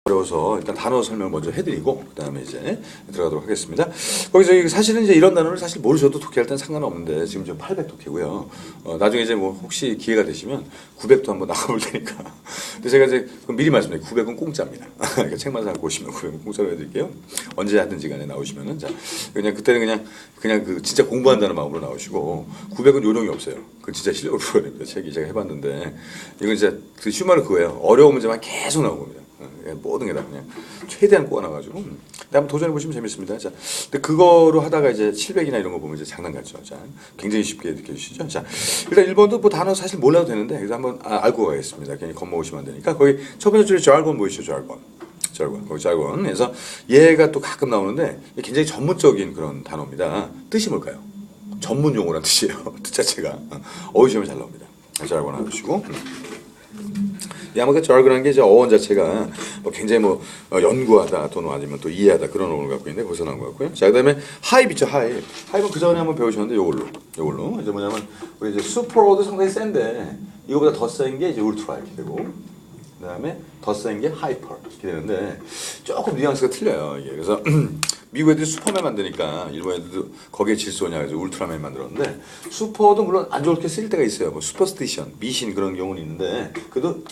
어려워서 일단 단어 설명 먼저 해드리고 그다음에 이제 들어가도록 하겠습니다. 거기서 사실은 이제 이런 단어를 사실 모르셔도 독해할 땐 상관없는데 지금 저 800 독해고요. 나중에 이제 뭐 혹시 기회가 되시면 900도 한번 나가볼 테니까. 근데 제가 이제 미리 말씀드릴게요. 900은 공짜입니다. 그러니까 책만 사고 오시면 900은 공짜로 해드릴게요. 언제 하든지 간에 나오시면은 자 그냥 그때는 그냥 그 진짜 공부한다는 마음으로 나오시고 900은 요령이 없어요. 그 진짜 실력을 풀어야 됩니다. 책이 제가 해봤는데 이건 진짜 그 쉬운 말은 그거예요. 어려운 문제만 계속 나온 겁니다. 모든 게 다 그냥 최대한 꼬아놔가지고 한번 도전해 보시면 재밌습니다. 자, 근데 그거로 하다가 이제 700이나 이런 거 보면 이제 장난 같죠. 자, 굉장히 쉽게 느껴지시죠. 자, 일단 1번도 뭐 단어 사실 몰라도 되는데 그래서 한번 알고 가겠습니다. 괜히 겁먹으시면 안 되니까 거기 첫 번째 줄에 jargon 보이시죠? jargon. 거기 jargon. 그래서 얘가 또 가끔 나오는데 굉장히 전문적인 그런 단어입니다. 뜻이 뭘까요? 전문 용어란 뜻이에요. 뜻 자체가 어휘시험에 잘 나옵니다. jargon 하시고. 아마 그 jargon한 게 이제 어원 자체가 뭐 굉장히 뭐 연구하다 또는 아니면 또 이해하다 그런 어원을 갖고 있는데 거기서 나온 것 같고요. 자, 그다음에 하입 있죠. 하입은 그 전에 한번 배우셨는데 요걸로 이제 뭐냐면 우리 이제 슈퍼로도 상당히 센데 이거보다 더 센 게 이제 울트라 이렇게 되고 그다음에 더 센 게 하이퍼 이렇게 되는데 조금 뉘앙스가 틀려요. 이게 그래서 미국 애들이 슈퍼맨 만드니까 일본 애들도 거기에 질소냐 그래서 울트라맨 만들었는데 슈퍼도 물론 안 좋게 쓰일 때가 있어요. 뭐 슈퍼스티션, 미신 그런 경우는 있는데 그래도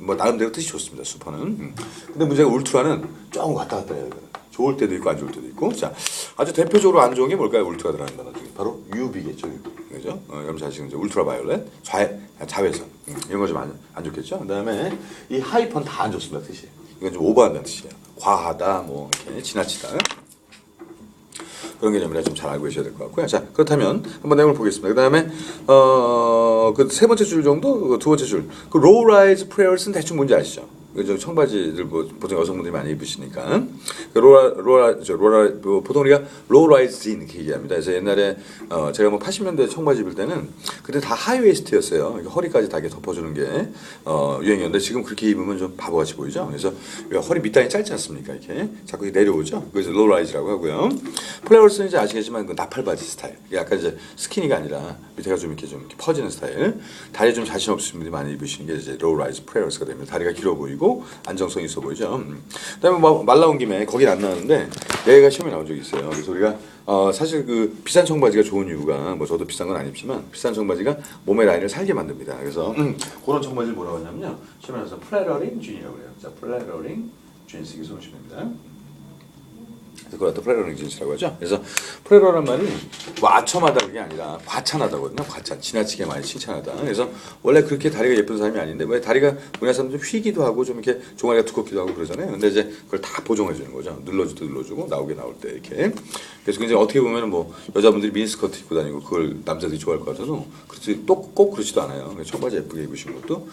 뭐 나름대로 뜻이 좋습니다. 슈퍼는. 근데 문제가 울트라는 조금 왔다 갔다 해요. 좋을 때도 있고 안 좋을 때도 있고. 자, 아주 대표적으로 안 좋은 게 뭘까요? 울트라 들어가는 단어 중에 바로 UV겠죠. 그죠? 여러분 잘 아시는 울트라 바이올렛, 자외선 이런 거 좀 안 좋겠죠. 그다음에 이 하이퍼는 다 안 좋습니다. 뜻이. 이건 좀 오버한다는 뜻이에요. 과하다, 뭐 이렇게 지나치다 그런 개념이라 좀 잘 알고 계셔야 될 것 같고요. 자, 그렇다면 한번 내용을 보겠습니다. 그다음에 그 세 번째 줄 정도, 두 번째 줄, 그 low rise prayers는 대충 뭔지 아시죠? 그 청바지들 보통 여성분들이 많이 입으시니까 보통 우리가 low rise jean 이렇게 얘기합니다. 그래서 옛날에 제가 뭐 80년대 청바지 입을 때는 그때 다 하이웨스트였어요. 허리까지 다 이렇게 덮어주는 게 유행이었는데 지금 그렇게 입으면 좀 바보같이 보이죠. 그래서 허리 밑단이 짧지 않습니까? 이렇게 자꾸 내려오죠. 그래서 low rise라고 하고요. 플레어스는 이제 아시겠지만 그 나팔바지 스타일. 약간 이제 스키니가 아니라 밑에가 좀 이렇게 퍼지는 스타일. 다리에 좀 자신 없으신 분들이 많이 입으시는 게 이제 low rise 플레어스가 됩니다. 다리가 길어 보이고 안정성이 있어 보이죠. 그다음에 말 나온 김에 거긴 안 나왔는데 얘가 시험에 나온 적이 있어요. 그래서 우리가 사실 그 비싼 청바지가 좋은 이유가 뭐 저도 비싼 건 아니지만 비싼 청바지가 몸의 라인을 살게 만듭니다. 그래서 그런 청바지를 뭐라고 하냐면요. 시험에 나와서 플래러링 진이라고 해요. 자, 플래러링 진스 이게 써주시면 됩니다. 그걸 또 플레러링 진스라고 하죠. 그래서 플레러란 말이 뭐 아첨하다 그게 아니라 과찬하다거든요. 과찬, 지나치게 많이 칭찬하다. 그래서 원래 그렇게 다리가 예쁜 사람이 아닌데 왜 다리가 우리나라 사람들 좀 휘기도 하고 좀 이렇게 종아리가 두껍기도 하고 그러잖아요. 근데 이제 그걸 다 보정해 주는 거죠. 눌러주고 나오게 나올 때 이렇게. 그래서 이제 어떻게 보면은 뭐 여자분들이 미니스커트 입고 다니고 그걸 남자들이 좋아할 것 같아도 그렇지 꼭 그렇지도 않아요. 청바지 예쁘게 입으신 것도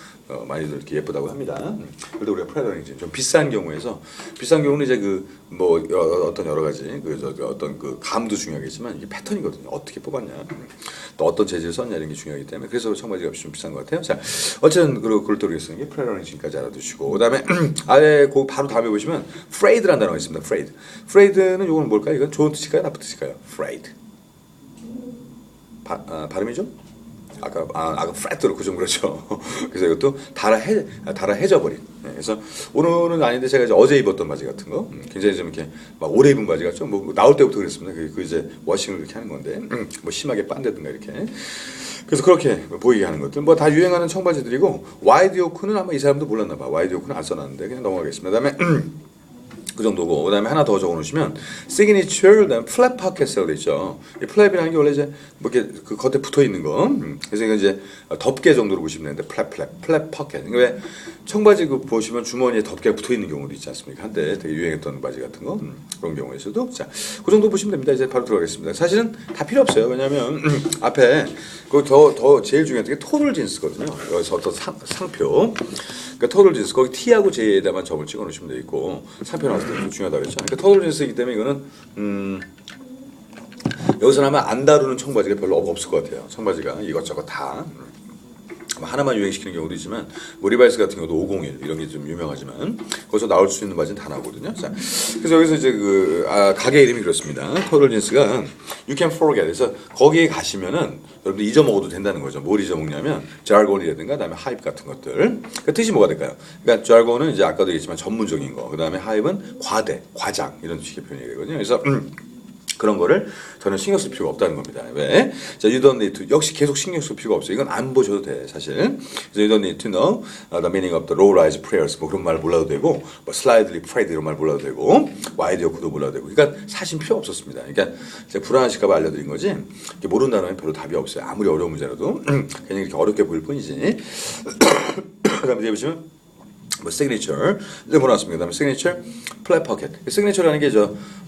많이들 이렇게 예쁘다고 합니다. 그래도 우리가 플레러링 좀 비싼 경우에서 비싼 경우는 이제 그 뭐 어떤 여러 가지 어떤 그 감도 중요하겠지만 이게 패턴이거든요. 어떻게 뽑았냐, 또 어떤 재질을 썼냐 이런 게 중요하기 때문에 그래서 청바지가 좀 비싼 것 같아요. 자, 어쨌든 그걸 또 쓰는 게 플레러링 지금까지 알아두시고 그다음에 아래 그 바로 다음에 보시면 fraid라는 단어가 있습니다. fraid는 이건 뭘까요? 이건 좋은 뜻일까요? 나쁜 뜻일까요? fraid. 발음이죠? 아까 flat로 좀 그렇죠. 그래서 이것도 달아해져 버린. 네, 그래서 오늘은 아닌데 제가 이제 어제 입었던 바지 같은 거, 굉장히 좀 이렇게 막 오래 입은 바지 같죠. 뭐 나올 때부터 그랬습니다. 그 이제 워싱을 그렇게 하는 건데, 뭐 심하게 빤다든가 이렇게. 그래서 그렇게 보이게 하는 것들, 뭐 다 유행하는 청바지들이고 와이드 요크는 아마 이 사람도 몰랐나 봐. 와이드 요크는 안 써놨는데 그냥 넘어가겠습니다. 그다음에 그 정도고 그다음에 하나 더 적어놓으시면 signature 그다음에 flap pocket이라고 있죠. 이 flap이라는 게 원래 이제 뭐 이렇게 그 겉에 붙어 있는 거. 그래서 이거 이제 덮개 정도로 보시면 되는데 flap pocket. 왜 청바지 그 보시면 주머니에 덮개가 붙어 있는 경우도 있지 않습니까? 한때 되게 유행했던 바지 같은 거 그런 경우에서도 자, 그 정도 보시면 됩니다. 이제 바로 들어가겠습니다. 사실은 다 필요 없어요. 왜냐하면 앞에 그 더 제일 중요한 게 토널 진스거든요. 여기서 어떤 상표. 그러니까 토널 진스 거기 T하고 J에다만 점을 찍어 놓으시면 돼 있고 상표 나왔을 때 좀 중요하다고 했죠. 그러니까 토널 진스이기 때문에 이거는 여기서 아마 안 다루는 청바지가 별로 없을 것 같아요. 청바지가 이것저것 다. 하나만 유행시키는 경우도 있지만 뭐 리바이스 같은 경우도 501 이런 게 좀 유명하지만 거기서 나올 수 있는 바지는 다 나오거든요. 자, 그래서 여기서 이제 가게 이름이 그렇습니다. 터틀 진스가 You Can Forget. 그래서 거기에 가시면은 여러분들 잊어먹어도 된다는 거죠. 뭘 잊어먹냐면 자르곤이라든가 그다음에 하입 같은 것들. 그러니까 뜻이 뭐가 될까요? 그러니까 자르곤은 이제 아까도 얘기했지만 전문적인 거. 그다음에 하입은 과대, 과장 이런 식의 표현이 되거든요. 그래서 그런 거를 저는 신경 쓸 필요가 없다는 겁니다. 왜? 자, you don't need to. 역시 계속 신경 쓸 필요가 없어요. 이건 안 보셔도 돼, 사실. 그래서 you don't need to know the meaning of the low-rise prayers. 뭐 그런 말 몰라도 되고, 뭐 slightly prayed 이런 말 몰라도 되고, wide yoke도 몰라도 되고. 그러니까 사실 필요 없었습니다. 그러니까 제가 불안하실까 봐 알려드린 거지. 이렇게 모르는 단어는 별로 답이 없어요. 아무리 어려운 문제라도 그냥 이렇게 어렵게 보일 뿐이지. 그다음에 뒤에 보시면 뭐 signature 이제 몰랐습니다. 그다음에 signature, flat pocket. signature라는 게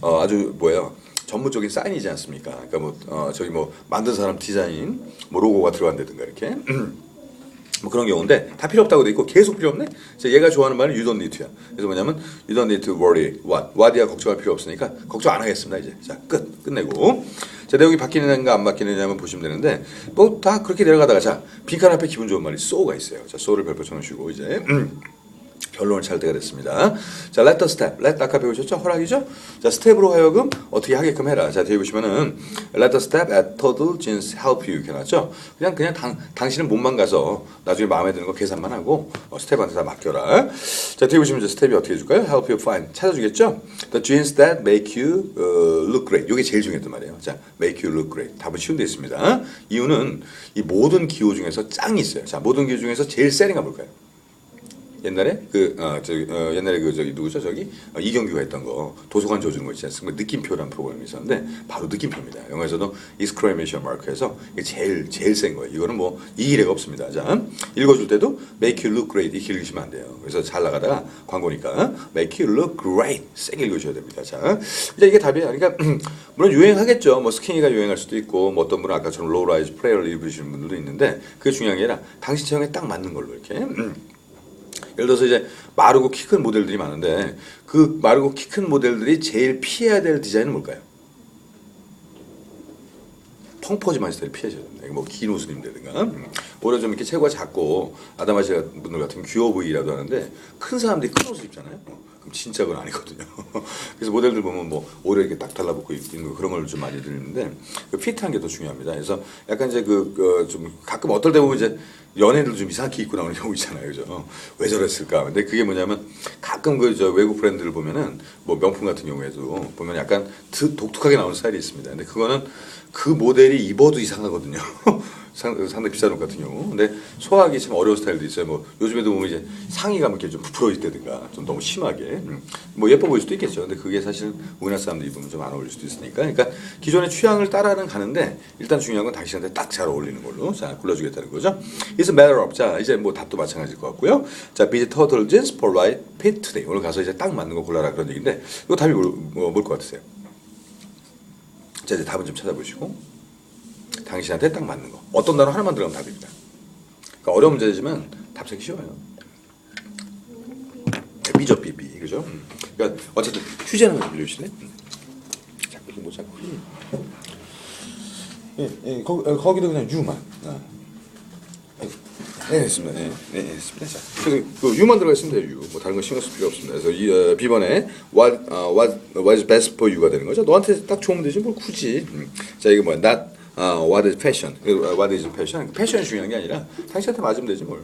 아주 뭐예요? 전문적인 사인이지 않습니까? 그러니까 저기 만든 사람 디자인, 뭐 로고가 들어간다든가 이렇게 뭐 그런 경우인데 다 필요 없다고 돼 있고 계속 필요 없네. 얘가 좋아하는 말은 you don't need to야. 그래서 뭐냐면 you don't need to worry what이야 걱정할 필요 없으니까 걱정 안 하겠습니다 이제. 자 끝내고. 자 내용이 바뀌느냐 안 바뀌느냐 한번 보시면 되는데 뭐 다 그렇게 내려가다가 자 빈칸 앞에 기분 좋은 말이 so가 있어요. 자 so를 별표 쳐놓으시고 이제. 결론을 찾을 때가 됐습니다. 자, let the step. let 아까 배우셨죠? 허락이죠? 자, 스텝으로 하여금 어떻게 하게끔 해라. 자, 뒤에 보시면은 let the step at total jeans help you 이렇게 나왔죠? 그냥 당신은 몸만 가서 나중에 마음에 드는 거 계산만 하고 스텝한테 다 맡겨라. 자, 뒤에 보시면 이제 스텝이 어떻게 해줄까요? help you find. 찾아주겠죠? The jeans that make you look great. 이게 제일 중요했단 말이에요. 자, make you look great. 답은 쉬운 데 있습니다. 이유는 이 모든 기호 중에서 짱이 있어요. 자, 모든 기호 중에서 제일 센 애가 뭘까요? 옛날에 옛날에 누구죠 이경규가 했던 거 도서관 줘주는 거 있지 않습니까? 느낌표라는 프로그램이 있었는데 바로 느낌표입니다. 영어에서도 exclamation mark에서 이게 제일 센 거예요. 이거는 뭐 이길 애가 없습니다. 자 읽어줄 때도 make you look great 이렇게 읽으시면 안 돼요. 그래서 잘 나가다가 광고니까 make you look great 세게 읽으셔야 됩니다. 자 이제 이게 답이에요. 그러니까 물론 유행하겠죠. 뭐 스키니가 유행할 수도 있고 뭐 어떤 분은 아까처럼 low rise 프레이어를 입으시는 분들도 있는데 그게 중요한 게 아니라 당신 체형에 딱 맞는 걸로 이렇게. 예를 들어서 이제 마르고 키 큰 모델들이 많은데 그 마르고 키 큰 모델들이 제일 피해야 될 디자인은 뭘까요? 펑퍼짐한 스타일 피하셔야 됩니다. 뭐 긴 옷을 입는다든가 오히려 좀 이렇게 체구가 작고 아담하시아 분들 같은 귀여워 보이기라도 하는데 큰 사람들이 큰 옷을 입잖아요. 그럼 진짜 그건 아니거든요. 그래서 모델들 보면 뭐 오히려 이렇게 딱 달라붙고 있는 거 그런 걸 좀 많이 들리는데 그 피트한 게 더 중요합니다. 그래서 약간 이제 좀 가끔 어떨 때 보면 이제 연예인들 좀 이상하게 입고 나오는 경우 있잖아요, 그죠? 왜 저랬을까? 근데 그게 뭐냐면 가끔 외국 브랜드를 보면은 뭐 명품 같은 경우에도 보면 약간 독특하게 나오는 스타일이 있습니다. 근데 그거는 그 모델이 입어도 이상하거든요. 상당히 비싼 옷 같은 경우. 근데 소화하기 참 어려운 스타일도 있어요. 뭐 요즘에도 보면 이제 상의가 이렇게 좀 부풀어 있다든가 좀 너무 심하게 뭐 예뻐 보일 수도 있겠죠. 근데 그게 사실 우리나라 사람들 입으면 좀 안 어울릴 수도 있으니까. 그러니까 기존의 취향을 따라는 가는데 일단 중요한 건 당신한테 딱 잘 어울리는 걸로 자 골라주겠다는 거죠. It's a matter of 자 이제 뭐 답도 마찬가지일 것 같고요. 자 be the turtle jeans for right fit today. 오늘 가서 이제 딱 맞는 거 골라라 그런 얘기인데 이거 답이 뭘 것 같으세요? 자 이제 답은 좀 찾아보시고. 당신한테 딱 맞는 거. 어떤 단어 하나만 들어가면 답입니다. 그러니까 어려운 문제지만 답 찾기 쉬워요. B죠, B. 그죠? 그러니까 어쨌든 휴지는 좀 빌려주실래? 자꾸 좀 못 잡고. 예, 거기도 그냥 U만. 네, 했습니다. 네, 했습니다. 자, 그래서 그 U만 들어가 있으면 돼요. U. 뭐 다른 거 신경 쓸 필요 없습니다. 그래서 이 B번에 what is best for you가 되는 거죠. 너한테 딱 좋으면 되지 뭘 굳이. 자, 이거 뭐야? Not what is fashion? What is fashion? 패션이 중요한 게 아니라 당신한테 맞으면 되지 뭘.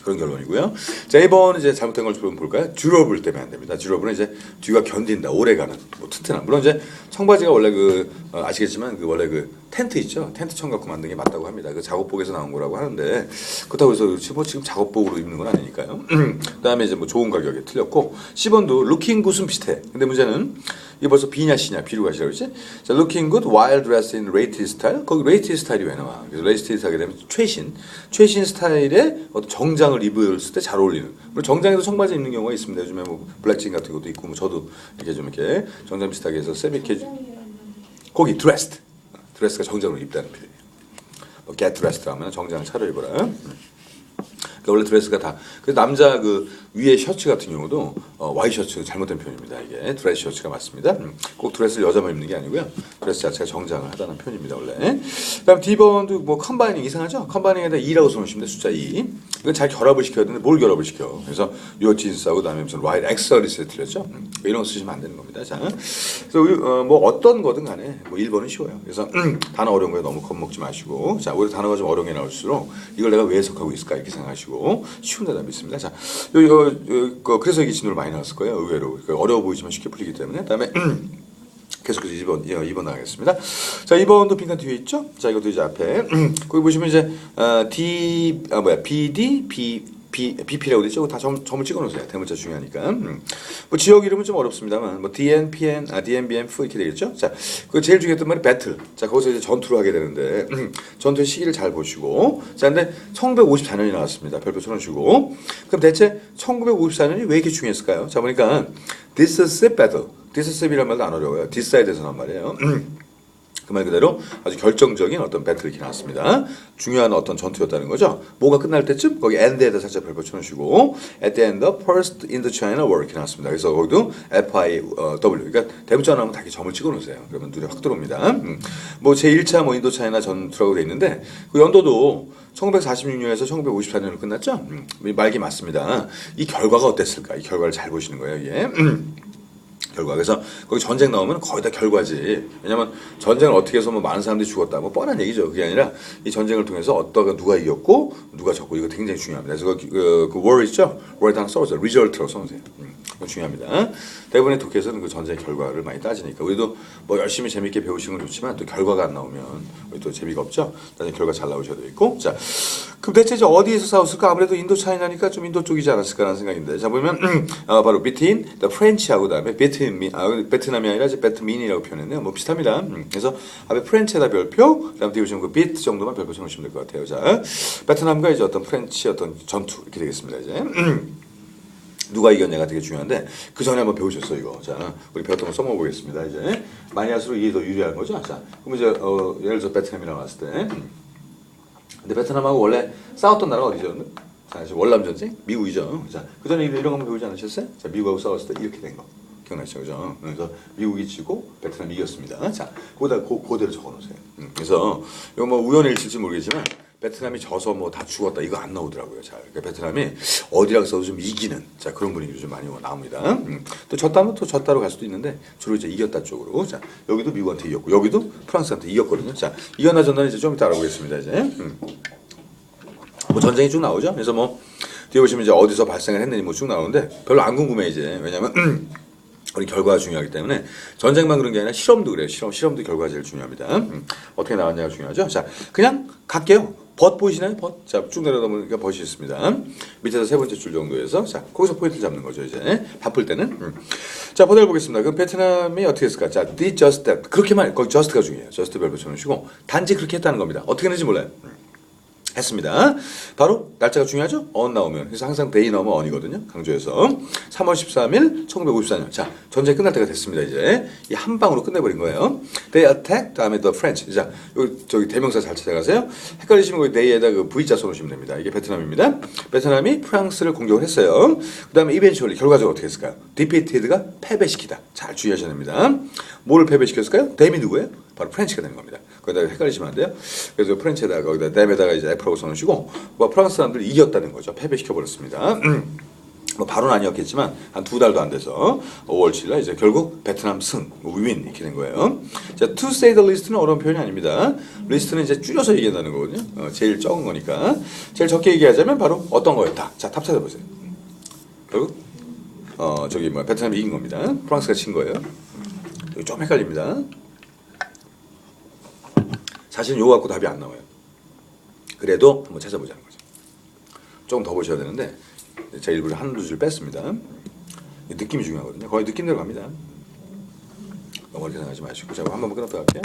그런 결론이고요. 자, 이번 이제 잘못된 걸 좀 볼까요? 듀러블 때문에 안 됩니다. 듀러블은 이제 뒤가 견딘다, 오래가는, 뭐 튼튼한. 물론 이제 청바지가 원래 아시겠지만 원래 텐트 있죠? 텐트 청 갖고 만든 게 맞다고 합니다. 그 작업복에서 나온 거라고 하는데 그렇다고 해서 지금 작업복으로 입는 건 아니니까요. 그다음에 이제 뭐 좋은 가격에 틀렸고 10번도 looking good은 비슷해. 근데 문제는 이게 벌써 B냐 C냐 B로 가시라고 그러지? 자, looking good while dressed in latest style. 거기 latest 스타일이 왜 나와? 그래서 latest 하게 되면 최신 스타일의 어떤 정장을 입었을 때 잘 어울리는. 물론 정장에도 청바지 입는 경우가 있습니다. 요즘에 뭐 블랙진 같은 것도 있고 뭐 저도 이렇게 좀 이렇게 정장 비슷하게 해서 세미케 거기 드레스가 정장으로 입다는 표현이에요. 뭐 get dressed 하면 정장을 차려입어라. 그러니까 원래 드레스가 다. 그 남자 그 위에 셔츠 같은 경우도 와이셔츠 잘못된 표현입니다. 이게 드레스 셔츠가 맞습니다. 꼭 드레스를 여자만 입는 게 아니고요. 드레스 자체가 정장을 하다는 표현입니다 원래. 그다음 D번도 뭐 컴바이닝 이상하죠? 컴바이닝에다 2라고 써놓으시면 돼. 숫자 2. 이건 잘 결합을 시켜야 되는데 뭘 결합을 시켜? 그래서 요 진스하고 그다음에 무슨 라이트 엑설리스에 틀렸죠? 이런 거 쓰시면 안 되는 겁니다. 자, 그래서 뭐 어떤 거든 간에 뭐 1번은 쉬워요. 그래서 단어 어려운 거에 너무 겁먹지 마시고, 자, 오히려 단어가 좀 어려운 게 나올수록 이걸 내가 왜 해석하고 있을까 이렇게 생각하시고 쉬운 대답이 있습니다. 자, 그래서 이게 진도를 많이 나왔을 거예요. 의외로 어려워 보이지만 쉽게 풀리기 때문에. 그다음에 계속해서 2번 나가겠습니다. 자, 2번도 빈칸 뒤에 있죠? 자, 이것도 이제 앞에 거기 보시면 이제 BD, BP라고 되죠? 다 점을 찍어놓으세요. 대문자 중요하니까. 뭐 지역 이름은 좀 어렵습니다만, 뭐 DN, PN, DNBM, F 이렇게 되겠죠? 자, 그 제일 중요했던 말이 배틀. 자, 거기서 이제 전투를 하게 되는데 전투의 시기를 잘 보시고, 자, 근데 1954년이 나왔습니다. 별표 쳐놓으시고, 그럼 대체 1954년이 왜 이렇게 중요했을까요? 자, 보니까 decisive battle. decisive이란 말도 안 어려워요. decide에서 나온 말이에요. 그 말 그대로 아주 결정적인 어떤 배틀이 이렇게 나왔습니다. 중요한 어떤 전투였다는 거죠. 뭐가 끝날 때쯤 거기 end에다 살짝 별표 쳐놓으시고 at the end of First Indochina War 이렇게 나왔습니다. 그래서 거기도 FIW 그러니까 대문자 나오면 다 이렇게 점을 찍어놓으세요. 그러면 눈에 확 들어옵니다. 뭐 제1차 뭐 인도차이나 전투라고 돼 있는데 그 연도도 1946년에서 1954년으로 끝났죠. 말기 맞습니다. 이 결과가 어땠을까? 이 결과를 잘 보시는 거예요. 이게. 결과. 그래서 거기 전쟁 나오면 거의 다 결과지. 왜냐면 전쟁을 어떻게 해서 뭐 많은 사람들이 죽었다. 뭐 뻔한 얘기죠. 그게 아니라 이 전쟁을 통해서 누가 이겼고 누가 졌고 이거 굉장히 중요합니다. 그래서 그 war 있죠? war에 다 써보세요. result라고 써보세요. 이거 중요합니다. 대부분의 독해에서는 그 전쟁의 결과를 많이 따지니까 우리도 뭐 열심히 재밌게 배우시는 건 좋지만 또 결과가 안 나오면 우리 또 재미가 없죠. 나중에 결과 잘 나오셔야 되겠고. 자, 그럼 대체 이제 어디에서 싸웠을까? 아무래도 인도 차이나니까 좀 인도 쪽이지 않았을까라는 생각인데. 자, 보면 바로 between the French하고 그다음에 베트남이 아니라 이제 베트민이라고 표현했네요. 뭐 비슷합니다. 그래서 앞에 프렌치에다 별표, 그다음 뒤에 보시면 그 비트 정도만 별표 쳐놓으시면 될 것 같아요. 자, 베트남과 이제 어떤 프렌치 어떤 전투 이렇게 되겠습니다. 이제 누가 이겼냐가 되게 중요한데 그 전에 한번 배우셨어 이거. 자, 우리 배웠던 거 써먹어 보겠습니다. 이제 많이 할수록 이게 더 유리한 거죠. 자, 그럼 이제 예를 들어 베트남이라고 나왔을 때, 근데 베트남하고 원래 싸웠던 나라가 어디죠? 자, 월남 전쟁, 미국이죠. 자, 그 전에 이런 거 한번 배우지 않으셨어요? 자, 미국하고 싸웠을 때 이렇게 된 거. 기억나시죠? 그죠? 그래서 미국이 지고 베트남이 이겼습니다. 자, 거기다 그대로 적어놓으세요. 그래서 이거 뭐 우연의 일치일지 모르겠지만 베트남이 져서 뭐 다 죽었다 이거 안 나오더라고요. 자, 그러니까 베트남이 어디라고 써도 좀 이기는 자 그런 분위기로 좀 많이 나옵니다. 또 졌다면 또 졌다로 갈 수도 있는데 주로 이제 이겼다 쪽으로. 자, 여기도 미국한테 이겼고 여기도 프랑스한테 이겼거든요. 자, 이겼나 졌나 이제 좀 이따 알아보겠습니다. 이제 뭐 전쟁이 쭉 나오죠. 그래서 뭐 뒤에 보시면 이제 어디서 발생을 했는지 뭐 쭉 나오는데 별로 안 궁금해 이제 왜냐면. 우리 결과가 중요하기 때문에 전쟁만 그런 게 아니라 실험도 그래요. 실험도 결과가 제일 중요합니다. 어떻게 나왔냐가 중요하죠. 자, 그냥 갈게요. 벗 보이시나요? 벗. 자, 쭉 내려다 보니까 벗이 있습니다. 밑에서 세 번째 줄 정도에서 자, 거기서 포인트 잡는 거죠. 이제 바쁠 때는. 자, 보도를 보겠습니다. 그럼 베트남이 어떻게 했을까? 자, did just that. 그렇게만 거기 just가 중요해요. just 별표 쳐놓으시고 단지 그렇게 했다는 겁니다. 어떻게 했는지 몰라요. 했습니다. 바로 날짜가 중요하죠? on 나오면. 그래서 항상 day 나오면 on이거든요. 강조해서 3월 13일 1954년. 자, 전쟁 끝날 때가 됐습니다. 이제 이 한 방으로 끝내버린 거예요. They attacked 다음에 the French. 자, 저기 대명사 잘 찾아가세요. 헷갈리시면 거기 they에다 그 V자 써놓으시면 됩니다. 이게 베트남입니다. 베트남이 프랑스를 공격을 했어요. 그 다음에 eventually 결과적으로 어떻게 했을까요? defeated가 패배시키다. 잘 주의하셔야 됩니다. 뭐를 패배시켰을까요? them이 누구예요? 바로 프렌치가 되는 겁니다. 거기다가 헷갈리시면 안 돼요. 그래서 프렌치에다가 거기다 them에다가 이제 F라고 써놓으시고 뭐 프랑스 사람들이 이겼다는 거죠. 패배시켜버렸습니다. 뭐 바로는 아니었겠지만 한 2달도 안 돼서 5월 7일 이제 결국 베트남 승, 윈 이렇게 된 거예요. 자, to say the least는 어려운 표현이 아닙니다. 리스트는 이제 줄여서 얘기한다는 거거든요. 제일 적은 거니까. 제일 적게 얘기하자면 바로 어떤 거였다. 자, 탑 찾아보세요. 결국 저기 뭐 베트남이 이긴 겁니다. 프랑스가 친 거예요. 여기 좀 헷갈립니다. 사실은 요거 갖고 답이 안 나와요. 그래도 한번 찾아보자는 거죠. 조금 더 보셔야 되는데 제가 일부러 한두 줄 뺐습니다. 느낌이 중요하거든요. 거의 느낌대로 갑니다. 너무 어렵게 생각하지 마시고. 자, 한 번만 끊어서 갈게요.